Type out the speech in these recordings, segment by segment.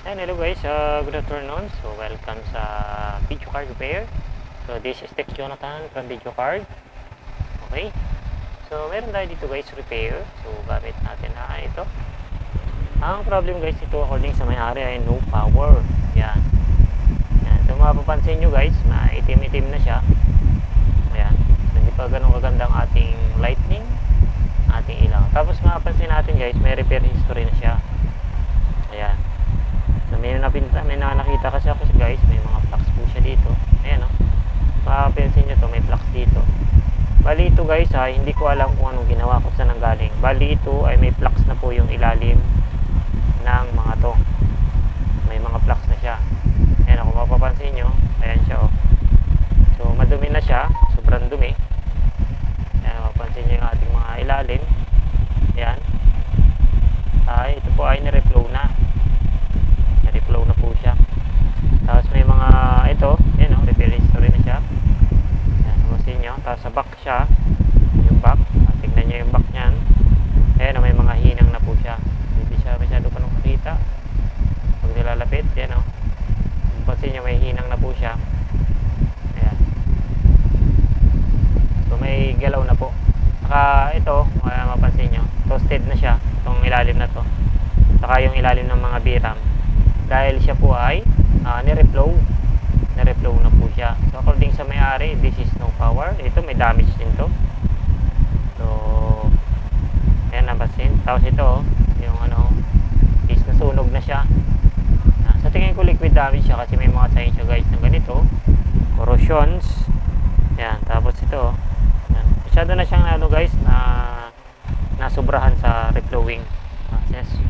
And hello guys, good afternoon. So welcome sa Video Card Repair. So this is Tex Jonathan from Video Card. Okay. So meron tayo dito guys repair. So gamit natin na ito. Ang problem guys ito according sa may-ari ay no power. Yan. Yan. So mapapansin nyo guys, maitim-itim na siya. Ayan. So hindi pa ganun kagandang ating lightning, ating ilaw. Tapos mapapansin natin guys, may repair history na siya. Ayan. So may nakita kasi ako guys, may mga flux po siya dito. Ayan o. Mapapansin nyo to, may flux dito. Bali ito guys hindi ko alam kung anong ginawa ko sa nanggaling. Bali ito ay may flux na po yung ilalim ng mga to. May mga flux na siya. Ayan o, kung mapapansin nyo, ayan siya o. So madumi na siya, sobrang dumi. Ayan, mapapansin nyo yung ating mga ilalim. Ayan. Ito po ay nireflow na. Nireflow na po siya. Tapos may mga ito, ayan o, repair history na siya. Ayan, mapapansin nyo. Tapos sa back siya, yung back. Tignan nyo yung back nyan. Ayan o, may mga hinang na po siya. Hindi siya masyado pa nung makita. Pag nilalapit, ayan o. Mapapansin nyo, may hinang na po siya. Ayan. So may galaw na po. Saka ito, mapapansin nyo, toasted na siya. Itong ilalim na to. Saka yung ilalim ng mga biram. Dahil siya po ay nireflow na po siya. So according sa may-ari, this is no power. Ito may damage din to. So ayan, nabasin. Tapos ito yung is nasunog na siya. Sa tingin ko liquid damage siya kasi may mga signs siya guys ng ganito, corrosions. Ayan, tapos ito ayan. Masyado na siyang guys na nasubrahan sa reflowing process.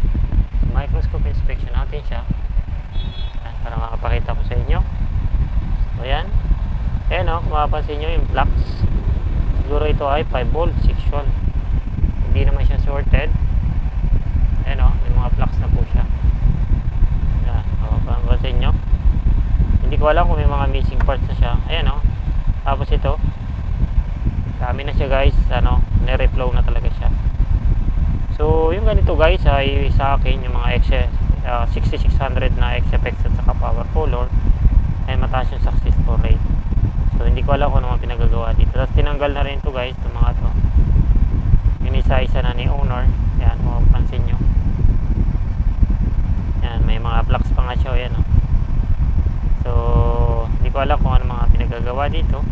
Microscope inspection natin siya. Ayan, para makapakita ko sa inyo. So ayan. Ayan o, kung mapapansin nyo yung flux, siguro ito ay 5 volt section. Hindi naman siya sorted. Ayan o, may mga flux na po siya. Ayan, mapapansin nyo. Hindi ko alam kung may mga missing parts na siya. Ayan o. Tapos ito, dami na siya guys, nireflow na talaga siya. So yung ganito guys ay sa akin yung mga 6600 na XFX at saka power color ay mataas yung successful rate. So hindi ko alam kung ano mga pinagagawa dito. Tapos tinanggal na rin ito guys, itong mga to. Yung isa-isa na ni owner. Yan, mapapansin nyo. Yan, may mga flux pa nga siya. Yan, so hindi ko alam kung ano mga pinagagawa dito.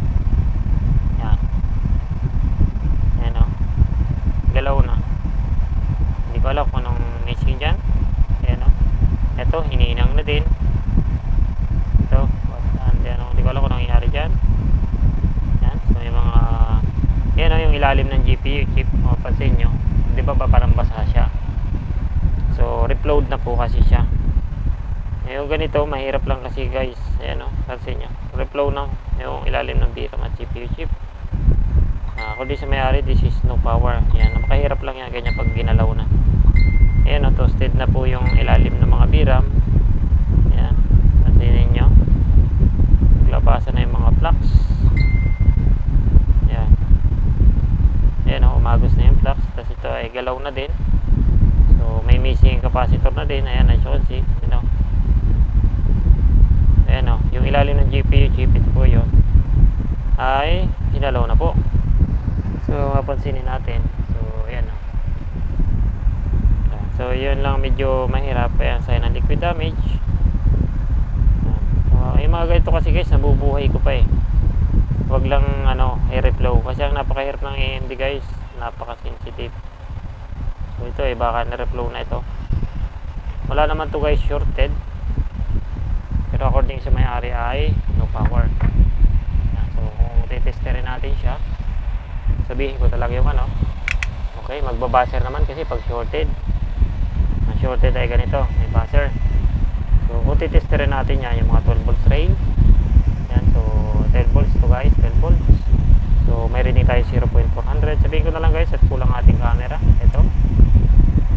Yan. Yan o. Galaw na. Hindi ko alam kung anong missing dyan. Ayan o. Ito, hinihinang na din. Ito. Hindi ko alam kung anong nangyari dyan. Ayan. So may mga ayan o, yung ilalim ng GPU chip. Mapapansin nyo. Di ba parang basa siya. So reflowed na po kasi siya. Yung ganito, mahirap lang kasi guys. Ayan o, pansin nyo. Reflow na yung ilalim ng VRAM at GPU chip. Kung di sa may-ari, this is no power. Yan, napakahirap lang yan ganyan pag ginalaw na. Ayan o, toasted na po yung ilalim ng mga VRAM. Ayan, pansinin nyo. Naglabasan na yung mga flux. Ayan. Ayan o, umagos na yung flux. Tapos ito ay galaw na din. So may missing capacitor na din. Ayan, as you can see. Ayan o, yung ilalim ng GPU chip, ito po yun, ay hinalaw na po. So mapansinin natin. So ayan o. So yun lang, medyo mahirap. Ayan, sign ng liquid damage. Yung mga ganito kasi guys, nabubuhay ko pa eh. Huwag lang i-reflow. Kasi ang napakahirap ng AMD guys, napaka-sensitive. So ito baka na-reflow na ito. Wala naman to guys shorted. Pero according sa may-ari ay no power. So kung titesterin natin siya, sabihin ko talaga yung okay, magbabaser naman kasi pag shorted, ang shorted ay ganito, may buzzer. So kung titesterin natin yan, yung mga 12 volts rail yan, so 12 volts to guys, 12 volts. So may reading tayo 0.400. Sabihin ko na lang guys at kulang ating camera. Ito,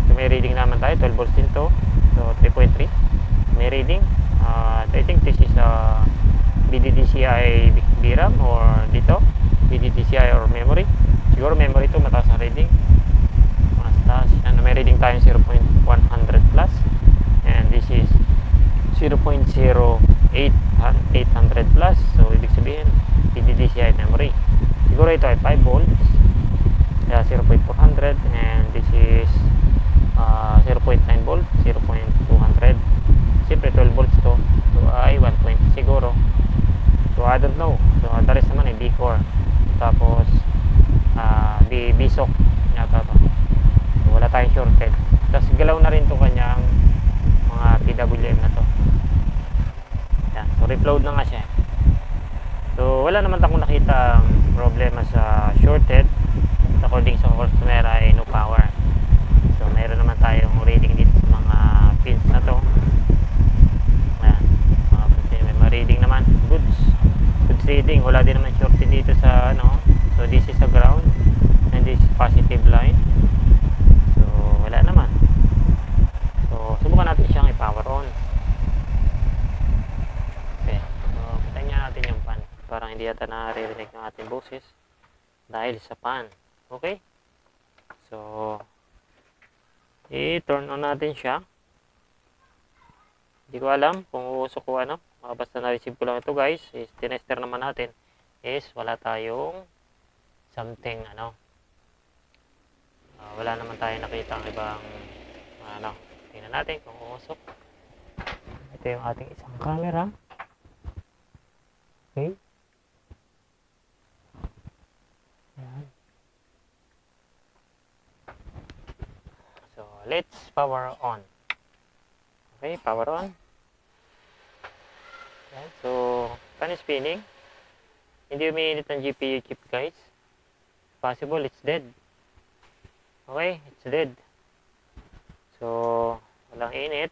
so may reading naman tayo 12 volts din to. So 3.3 may reading. I think this is BDDCI VRAM or dito BDDCI or memory. Siguro memory to, mataas na reading. Mas taas. May reading tayo 0.100 plus. And this is 800 plus. So ibig sabihin PDDCI memory. Siguro ito ay 5 volts, kaya 0.400, and this is 0.9 volts, 0.200. Siyempre 12 volts to, so ay 120 siguro. So I don't know. So the rest naman ay B-core, tapos B-SOC yata to. So wala tayong shorted. Tapos galaw na rin to kanyang mga PWM na to. Yan. So reload na nga siya. So wala naman akong nakita problema sa shorted. According sa customer ay no power. So mayroon naman tayong reading dito sa mga pins na to. Ayan, may reading naman, goods reading. Wala din naman shorted dito sa ano. So this is the ground and this is positive line. So wala naman. So subukan natin siyang i-power on. Okay, so patayin natin yung fan. Parang hindi yata naririnig ng ating boses dahil sa fan. Okay, so i-turn on natin siya. Hindi ko alam kung uusok ko ano. Basta na-receive ko lang ito guys. Is tinester naman natin. Is wala tayong something ano. Wala naman tayo nakita ang ibang ano. Tingnan natin kung uusok. Ito yung ating isang camera. Okay. Ayan. So let's power on. Okay, power on. Ayan, so fan is spinning. Hindi umiinit ang GPU chip guys. Possible it's dead. Okay, it's dead. So walang init.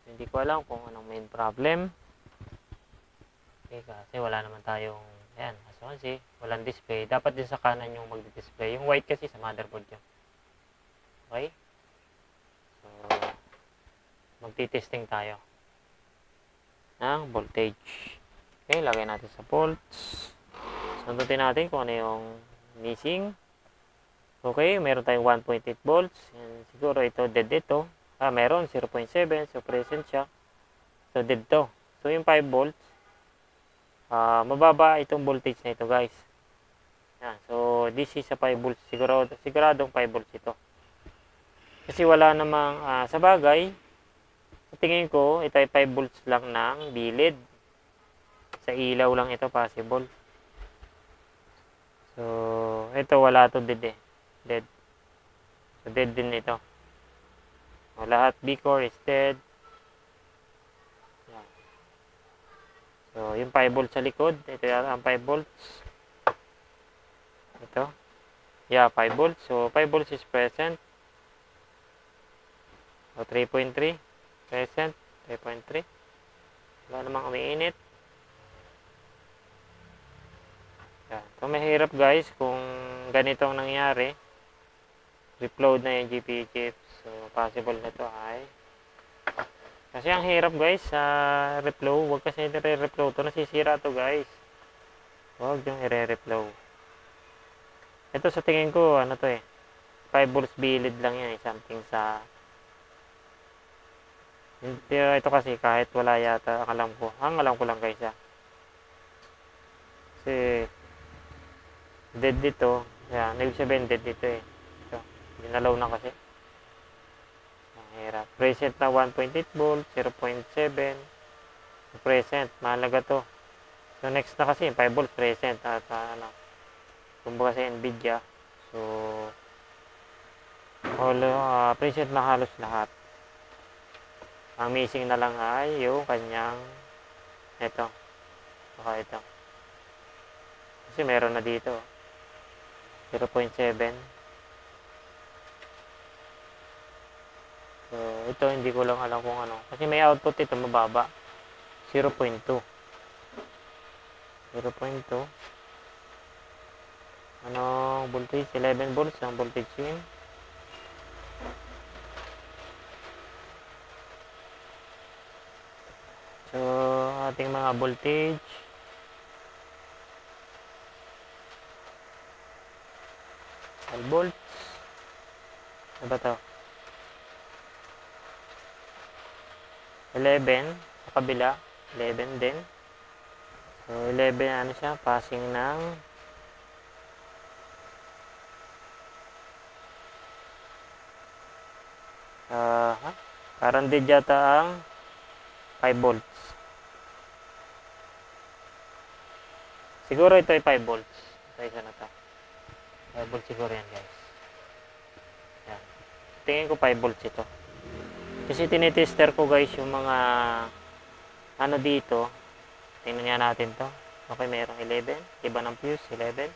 Hindi ko alam kung anong main problem. Okay, kasi wala naman tayong ayan, as you can see, walang display. Dapat din sa kanan yung magdi-display. Yung white kasi sa motherboard yun. Okay? So magti-testing tayo ng voltage. Okay, lagay natin sa volts. Sundutin natin kung ano yung missing. Okay, meron tayong 1.8 volts. And siguro ito dead ito. Meron 0.7, so present siya. So dead to. So yung 5 volts, mababa itong voltage na ito guys. Yan, so this is a 5 volts. Siguradong 5 volts ito. Kasi wala namang, sa bagay, sa tingin ko, ito ay 5 volts lang ng bilid. Sa ilaw lang ito possible. So, ito wala to dead eh. Dead. So, dead din ito. So, lahat B-core is dead. Yan. So, yung 5 volts sa likod, ito yata ang 5 volts. Ito. Yeah, 5 volts. So, 5 volts is present. So, 3.3. Present. 3.3. Wala namang umiinit. Yan. So, mahirap guys kung ganitong nangyari. Reload na yung GPU chips. So, possible na to ay kasi ang hirap guys sa reflow. Huwag kasi i-reflow to. Nasisira to guys. Huwag yung i-reflow. Ito sa tingin ko, ano to eh. 5 volts bilid lang yan eh. Something sa ito kasi kahit wala yata ang alam ko lang guys kasi dead dito. Yan, ibig sabihin dead dito eh. Ito, dinalaw na kasi. Ang hirap. Present na 1.8 volt, 0.7. Present, mahalaga to. So next na kasi 5 volt present at kumbaga sa Nvidia. So all present na halos lahat. Ang missing na lang ay yung kanyang ito. Saka ito. Kasi meron na dito. 0.7. So, ito hindi ko lang alam kung ano. Kasi may output ito mababa. 0.2. 0.2. Anong voltage? 11 volts ang voltage yun. So, ating mga voltage. Volts. Ano ba ito? 11 sa kabila, 11 din. So 11 ano siya, passing ng parang dead yata ang 5 volts. Siguro ito ay 5 volts. Ito isa na to. 5 volts siguro yan, guys. Yan. Tingin ko 5 volts ito. Kasi tinitester ko, guys, yung mga ano dito. Tingnan nga natin to. Okay, mayroong 11. Iba ng fuse, 11. 11.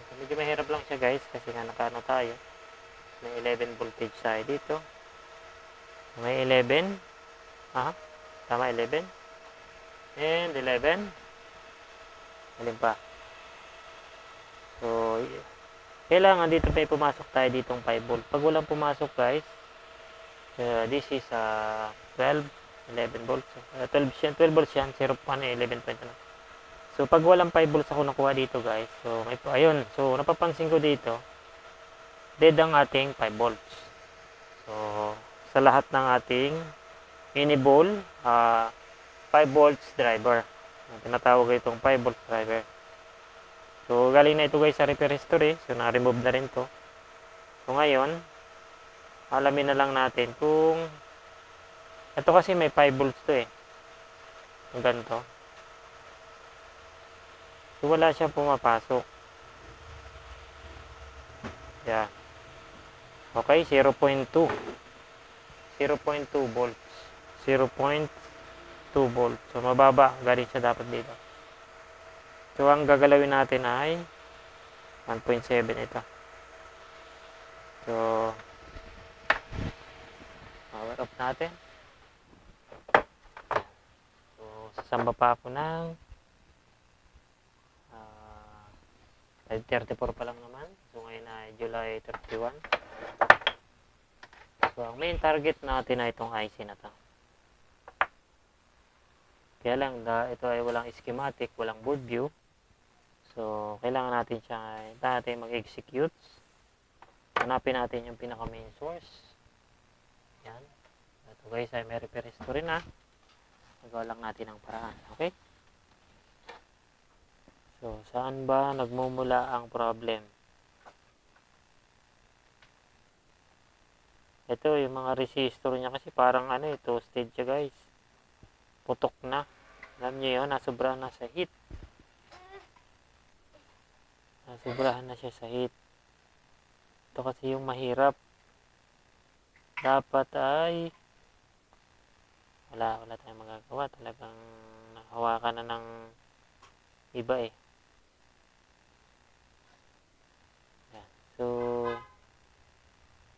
So, medyo mahirap lang siya, guys, kasi nga nakaano tayo. May 11 voltage tayo dito. May 11. Tama, 11. And 11. Alin pa? So, kailangan dito may pumasok tayo ditong 5 volt. Pag walang pumasok, guys, this is 12, 11 volts. 12 volts yan, 0.1, 11.1. So, pag walang 5 volts ako nakuha dito, guys. So, ayun. So, napapansin ko dito, dead ang ating 5 volts. So, sa lahat ng ating enable 5 volts driver. Tinatawag itong 5 volts driver. So, galing na ito, guys, sa repair history. So, na-remove na rin to. So, ngayon, alamin na lang natin kung ito kasi may 5 volts to eh. Yung ganito. So, wala siyang pumapasok. Yeah. Okay, 0.2. 0.2 volts. 0.2 volts. So, mababa. Galing siya dapat dito. So, ang gagalawin natin ay 1.7 ito. So, power off natin. So, sasamba pa ako ng 5:34 pa lang naman. So, ngayon ay July 31. So, ang main target natin ay itong IC na to. Kaya lang, ito ay walang schematic, walang board view. So, kailangan natin mag-execute. Hanapin natin yung pinaka main source. Yan. Ito, guys, ay may repair history na. Nagawa lang natin ang paraan. Okay? So, saan ba nagmumula ang problem? Ito, yung mga resistor niya kasi parang toasted siya, guys. Putok na. Alam niyo yun, nasobrahan na sa heat. Nasobrahan na siya sa heat. Ito kasi yung mahirap. Dapat ay wala tayong magagawa. Talagang nahawakan na ng iba eh. Yan. So,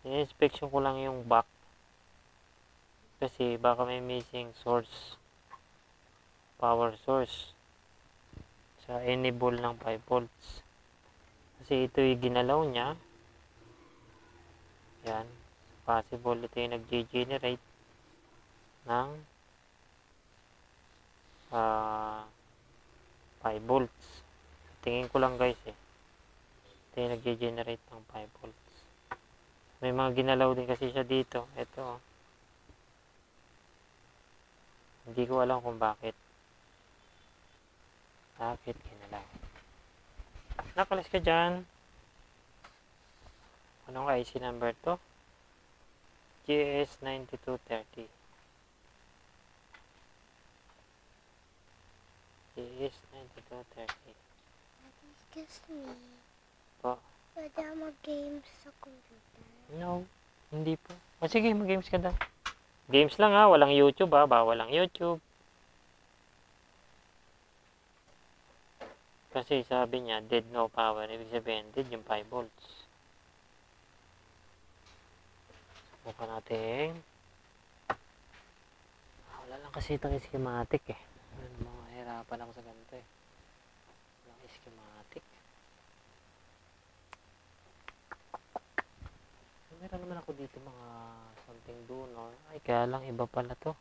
in-inspection ko lang yung back. Kasi baka may missing source. Power source. Sa enable ng 5 volts. Kasi ito yung ginalaw niya. Yan. Possible ito yung nag-generate ng 5 volts. Tingin ko lang, guys eh. Ito yung nag-generate ng 5 volts. May mga ginalaw din kasi siya dito. Ito. Hindi ko alam kung bakit. Bakit ginalaw? Nakalis ka dyan. Anong IC number to? GS9230. GS9230. Excuse me. Po? Pwede mag-games sa computer? No. Hindi po. O sige, mag-games ka daw. Games lang ha. Walang YouTube ha. Bawal ang YouTube. Kasi sabi niya, dead no power. Ibig sabihin, dead yung 5 volts. Subukan natin. Wala lang kasi itong schematic eh. Mahirapan ako sa ganito eh. Walang schematic. Meron naman ako dito mga something donor. Ay, kaya lang iba pala to.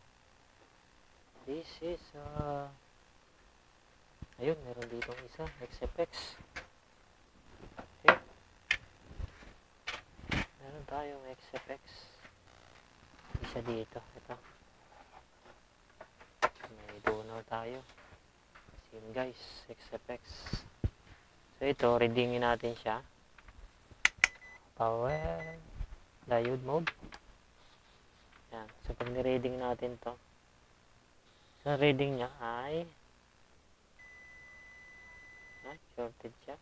This is ayun, meron ditong isa, XFX. Okay. Meron tayong XFX. isa dito. Ito. May dono tayo. Kasi yun guys, XFX. So ito, readingin natin siya. Power diode mode. Yan. So pag ni-reading natin to, so reading niya ay shorted siya.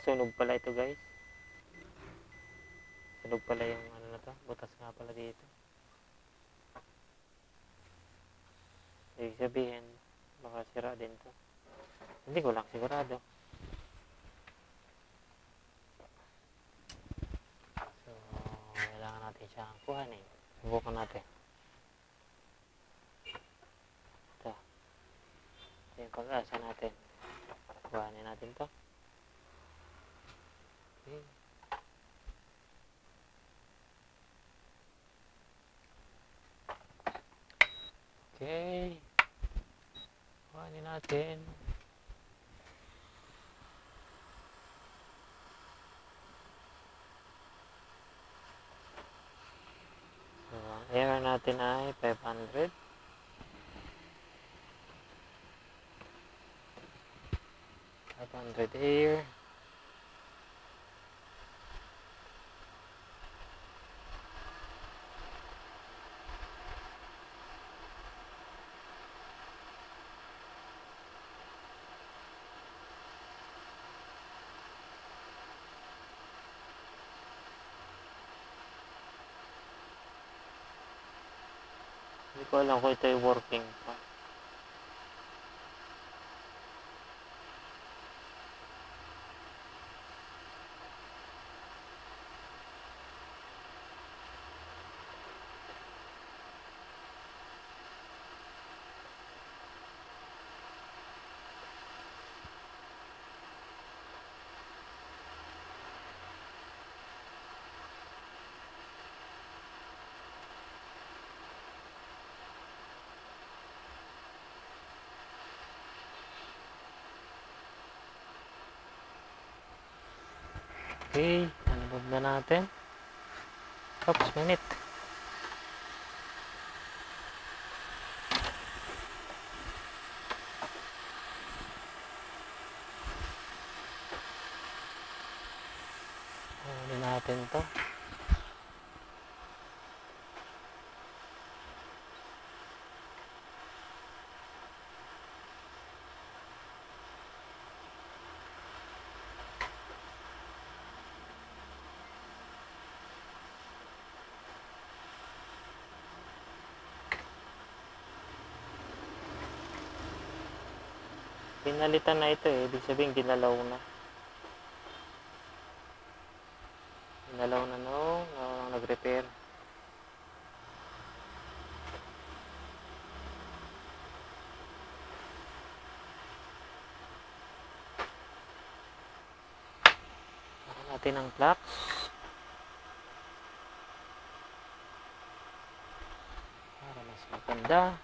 Sunog pala ito guys. Sunog pala yung ano na to. Butas nga pala dito. Ibig sabihin, baka sira din to. Hindi ko lang sigurado. So, kailangan natin siyang kuhanin. Subukan natin. Ito. Ito yung pag-asa natin. Kuhanin natin to. Okay. Okay. Kuhanin natin. So, ang error natin ay 500. Air. Hindi ko alam kung ito ay working pa. Okay, nalabog na natin. Oops, minute. Huli natin to. Pinalitan na ito eh. Ibig sabihin ginalaw na. Ginalaw na nung nag-repair. Saka natin ang flux. Para mas maganda.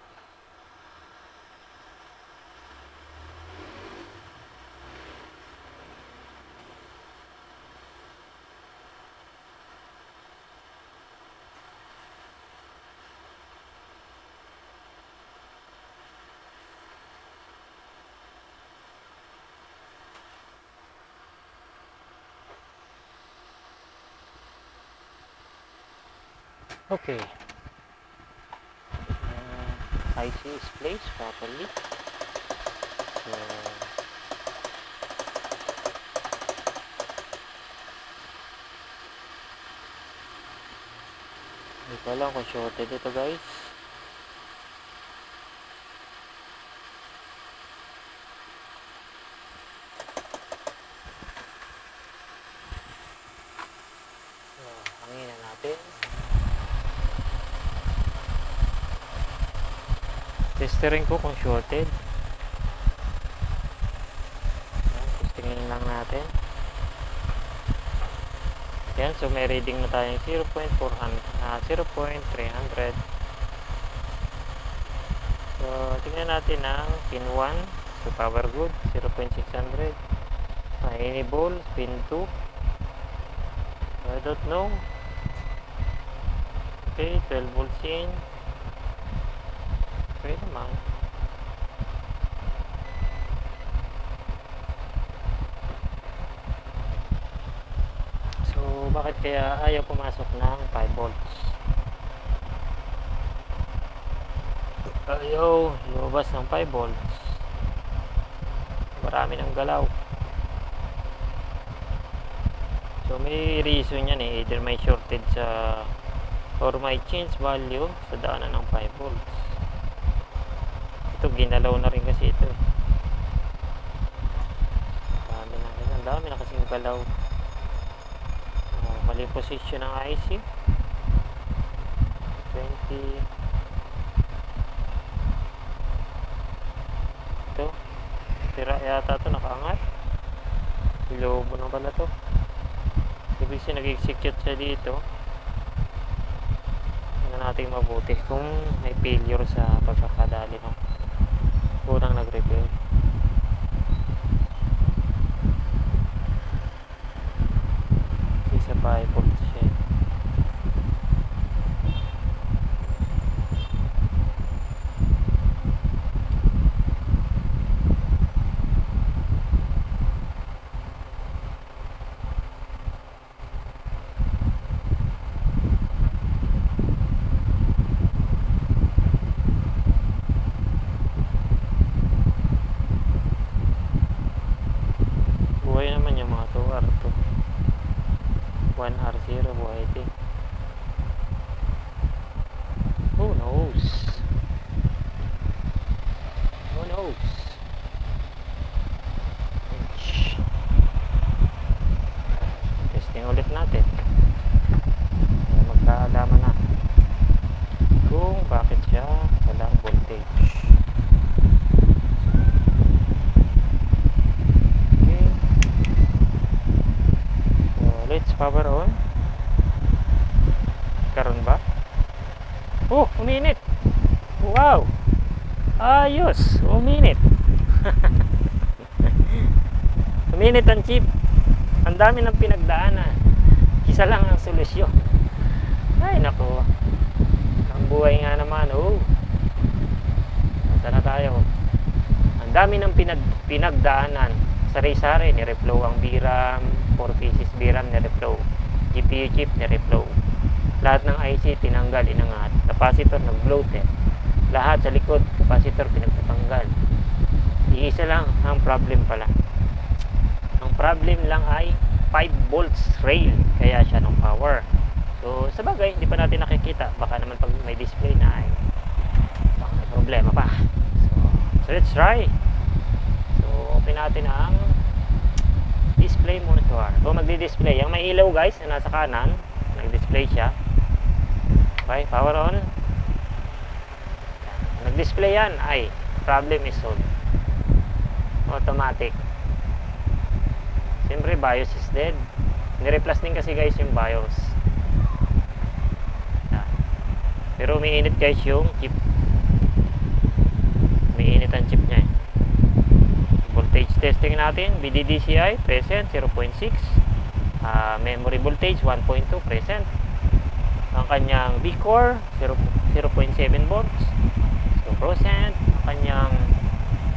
Okay. IC is placed properly. So, hindi ko alam kung shorted ito guys. So, hanginan natin. Testerin ko kung shorted. Testingin lang natin. Yan, so may reading na tayong 0.300. So, tingnan natin ang pin 1. So, power good, 0.600. Enable, pin 2. I don't know. Okay, 12 volts in. Okay naman. So, bakit kaya ayaw pumasok ng 5 volts? Ayaw lumabas ng 5 volts. Marami ng galaw. So, may reason yan eh. Either may shorted sa or may change value sa daanan ng 5 volts. Ito, ginalaw na rin kasi ito. Dami na kasing galaw. Mali position ng IC. 20. Ito. Tira yata ito, nakaangat. Ilobo na pala ito. Ibig siya nag-execute siya dito. Tingnan natin mabuti kung may failure sa pagkakadali ng unang nag-repair. Isa 5 volts siya. Buhay naman yung mga 2R2. 1R0 buhay ito. Who knows? Who knows? Testing ulit natin. Magkaalaman na kung bakit siya walang voltage. Okay. So, let's power on. Karon ba? Oh, uminit. Wow. Ayos, uminit. Uminit ang chip. Ang dami ng pinagdaanan. Isa lang ang solusyon. Ay, nako. Ang buhay nga naman, oh. Nasaan na tayo? Ang dami ng pinagdaanan. Sari-sari, ni-reflow ang VRAM, 4 pieces VRAM, ni-reflow. GPU chip, ni-reflow. Lahat ng IC, tinanggal, inangat. Capacitor, nag-bloated. Lahat sa likod, capacitor, pinagtatanggal. Iisa lang ang problem pala. Ang problem lang ay 5 volts rail. Kaya siya ng power. So, sa bagay, hindi pa natin nakikita. Baka naman pag may display na ay baka may problema pa. So let's try. So, open natin ang display monitor. Kung magdi-display, yung may ilaw guys na nasa kanan, nag-display siya. Okay, power on. Nag-display yan, ay problem is solved. Automatic. Siyempre, BIOS is dead. Nireplace din kasi guys yung BIOS. Pero umiinit guys yung chip. Umiinit ang chip niya eh. Voltage testing natin. BDDCI present 0.6. Memory voltage 1.2 present. Ang kanyang V-core 0.7 volts. So present. Ang kanyang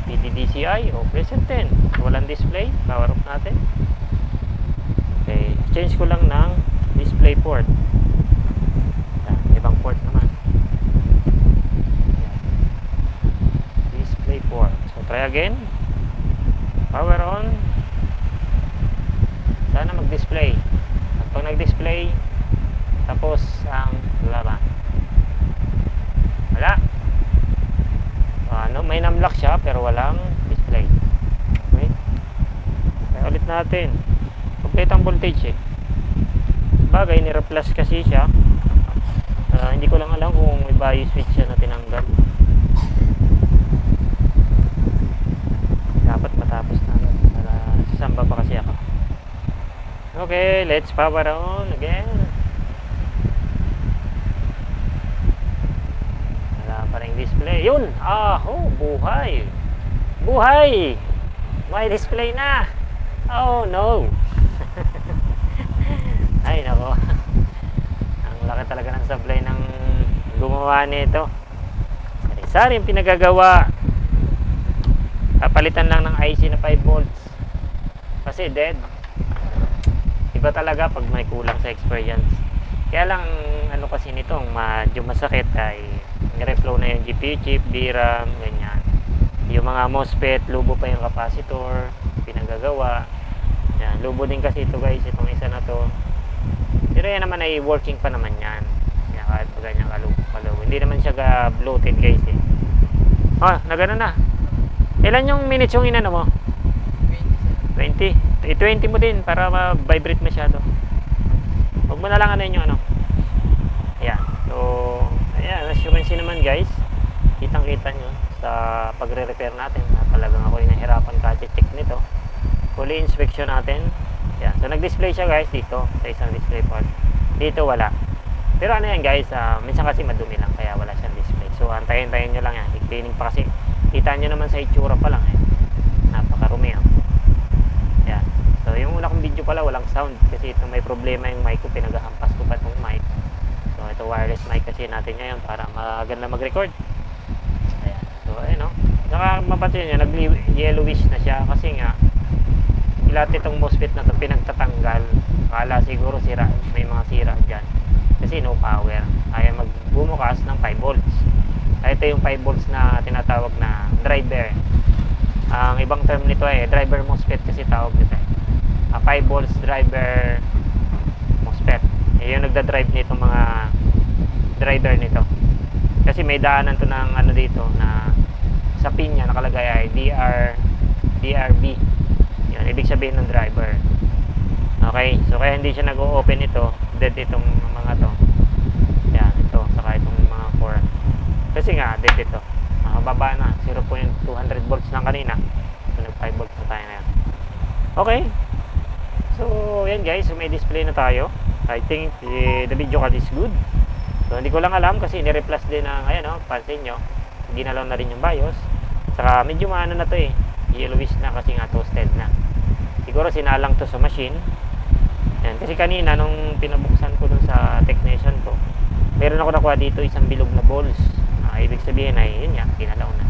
BDDCI present din. Walang display. Power off natin. Okay. Change ko lang ng display port. Ibang port naman. Display port. So try again. Power on. Sana mag-display. At pag nag-display, tapos ang laban. Wala. May numlock siya pero walang display. Okay. Kaya ulit natin. Complete ang voltage eh. Bagay, ni-replace kasi siya. Hindi ko lang alam kung may BIOS switch siya na tinanggal. Dapat matapos na. Sasamba pa kasi ako. Okay, let's power on again. Wala pa rin display. Yun! Buhay! Buhay! May display na! Oh no! Ay nako. Ang laki na talaga ng sablay ng gumawa nito. Sari-sari yung pinagagawa. Kapalitan lang ng IC na 5 volts. Kasi dead. Iba talaga pag may kulang sa experience. Kaya lang ano kasi nitong medyo masakit ay nire-flow na yung GPU chip, DRAM, ganyan. Yung mga MOSFET, lubo pa yung capacitor, pinagagawa. Yan, lubo din kasi ito guys, itong isa na to. Pero yan naman ay working pa naman yan. Yan, kahit pa ganyan kalubo. Hindi naman siya bloated guys eh. Oh, nagano na. Ilan yung minutes yung inano mo? 20. 20 mo din para ma-vibrate masyado. Huwag mo na lang ano yung ano. Ayan. So, ayan. As you can see naman guys, kitang-kita nyo sa pagre-repair natin na talagang ako yung nahirapan ka-check nito. Fully inspection natin. Ayan. So, nag-display siya guys dito sa isang display part. Dito wala. Pero ano yan guys, minsan kasi madumi lang kaya wala siyang display. So, antayin-tayin nyo lang yan. I-cleaning pa kasi. Kita nyo naman sa itsura pa lang eh. Napakarumi oh. Ayan. So, yung una kong video pala walang sound kasi ito may problema yung mic ko. Pinagahampas ko pa itong mic. So, ito wireless mic kasi natin ngayon para maganda mag-record. Ayan. So, ayun o. Saka mapansin nyo, nag-yellowish na siya kasi nga lahat itong MOSFET na ito pinagtatanggal. Kala siguro sira. May mga sira dyan. Kasi no power. Kaya magbumukas ng 5 volts. Kaya ito yung 5 volts na tinatawag na driver. Ang ibang term nito ay driver MOSFET kasi tawag nito. 5 volts driver MOSFET. Yung nagda-drive nito mga driver nito. Kasi may daanan to ng ano dito na sa pin niya nakalagay ay DRB. Yan, ibig sabihin ng driver. Okay, so kaya hindi siya nag-o-open ito. Dead itong mga to. Yan, ito, saka itong mga core. Kasi nga, dead ito. Baba na, 0.200 volts lang kanina. So, nag 5 volts na tayo na yan. Okay. So, yan guys. So, may display na tayo. I think the video card is good. So, hindi ko lang alam kasi nireplace din ng, ayan o, pansin nyo. Ginalaw na rin yung BIOS. Saka, medyo maano na to eh. Yellowish na kasi nga toasted na. Siguro sinalang to sa machine. Yan. Kasi kanina, nung pinabuksan ko dun sa technician ko, meron ako nakuha dito isang bilog na balls. Ibig sabihin ay yun nga, kinalaw na.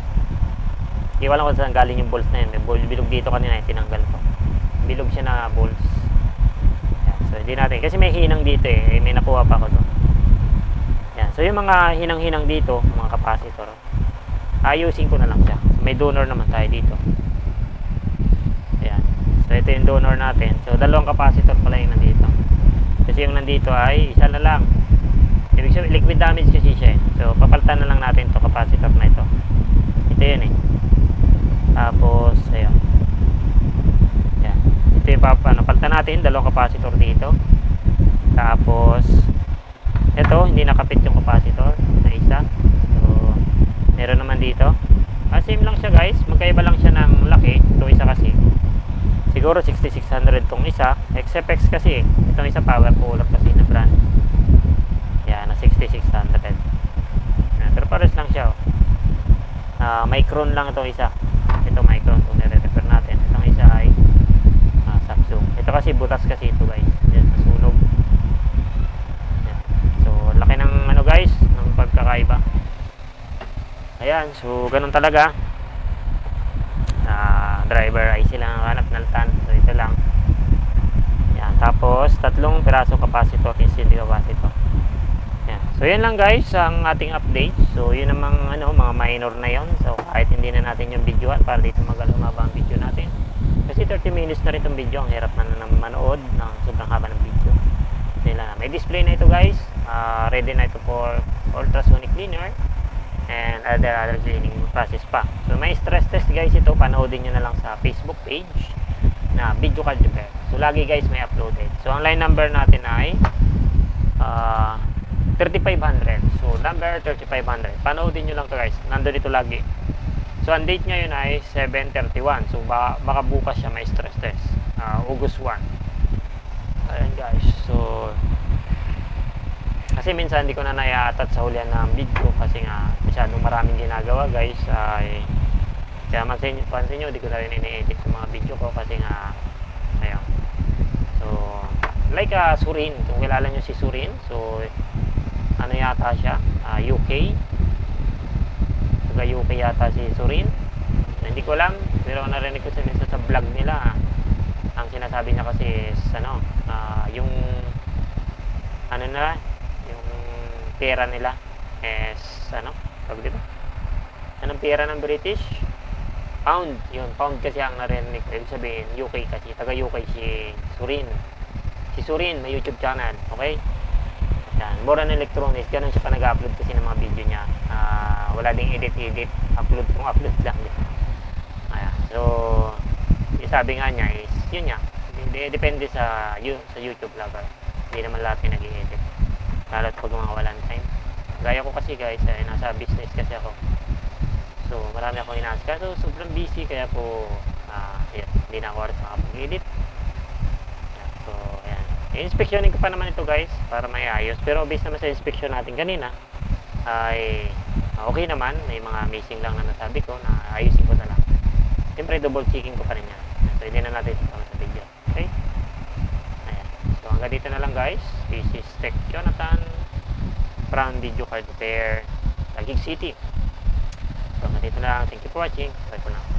Hindi ko alam kung saan galing yung balls na yun. May bilog dito kanina, tinanggal ko. Bilog siya na balls. Yan. So hindi natin, kasi may hinang dito eh. May nakuha pa ako doon. Yan. So yung mga hinang-hinang dito, mga capacitor, ayusin ko na lang siya. May donor naman tayo dito. Yan. So ito yung donor natin. So dalawang capacitor pala yung nandito. Kasi yung nandito ay isa na lang. Ibig sabihin, liquid damage kasi siya eh. So, papalitan na lang natin to capacitor na ito. Ito yun eh. Tapos, ayun. Yan. Ito yung palitan natin, dalawang capacitor dito. Tapos, ito, hindi nakapit yung capacitor na isa. So, meron naman dito. Same lang siya guys. Magkaiba lang siya ng laki. Ito isa kasi. Siguro 6600 tong isa. XFX kasi eh. Itong isa power cooler kasi na brand. Yan, na 6600. Yan, pero pares lang siya. Micron lang itong isa. Ito Micron kung nire-refer natin. Itong isa ay Samsung. Ito kasi butas kasi ito guys. Yan, nasunog. Yan. So, laki ng ano guys, ng pagkakaiba. Ayan, so ganun talaga. Driver IC lang ang hanap ng tan. So, ito lang. Yan, tapos tatlong pirasong capacitor, hindi capacitor. Yan. So yun lang guys ang ating update. So yun namang ano, mga minor na yon. So kahit hindi na natin yung videoan para dito magalumaba ang video natin. Kasi 30 minutes na rin itong video. Ang hirap na manood ng sobrang haba ng video. Nila. May display na ito guys. Ready na ito for ultrasonic cleaner and other cleaning process pa. So may stress test guys ito. Panoodin nyo na lang sa Facebook page na video card repair. So lagi guys may uploaded. So ang line number natin ay 3500. So number 3500. Panoodin nyo lang to guys. Nandun dito lagi. So ang date ngayon ay 7/31. So baka bukas siya may stress test. August 1. Ayan guys. So kasi minsan hindi ko na naiatat sa hulihan ng video kasi nga masyadong maraming ginagawa guys. Kaya pansin nyo, hindi ko na rin ini-edit yung mga video ko kasi nga ayun. So like Surin, kung kilala nyo si Surin, so yata siya, UK. Taga UK yata si Surin. Hindi ko alam, pero narinig ko sa vlog nila. Ang sinasabi niya kasi is yung yung pera nila is tawag dito? Anong pera ng British? Pound. Yun, pound kasi ang narinig ko. Ibig sabihin, UK kasi. Taga UK si Surin. Si Surin, may YouTube channel. Okay? Yan. Moran Electronics. Ganun siya pa nag-upload kasi ng mga video niya. Wala ding edit-edit. Upload lang. Ayan. So, yung sabi nga niya is, yun nga. Depende sa YouTube lover. Hindi naman lahat yung nag-i-edit. Lalo't pag mga walang time. Gaya ko kasi guys, nasa business kasi ako. So, marami akong inaasika. So, sobrang busy. Kaya po, hindi na ako oras makapag-edit. So, ayan. I-inspectionin ko pa naman ito guys, para maayos. Pero based naman sa inspection natin kanina, ay okay naman. May mga missing lang na nasabi ko na ayusin ko na lang. Siyempre, double checking ko pa rin yan. So, hindi na natin ito sa video. Okay? Ayan. So, hanggang dito na lang guys. This is Tech Jonathan from Video Card Repair, Taguig City. So, hanggang dito na lang. Thank you for watching. Bye for now.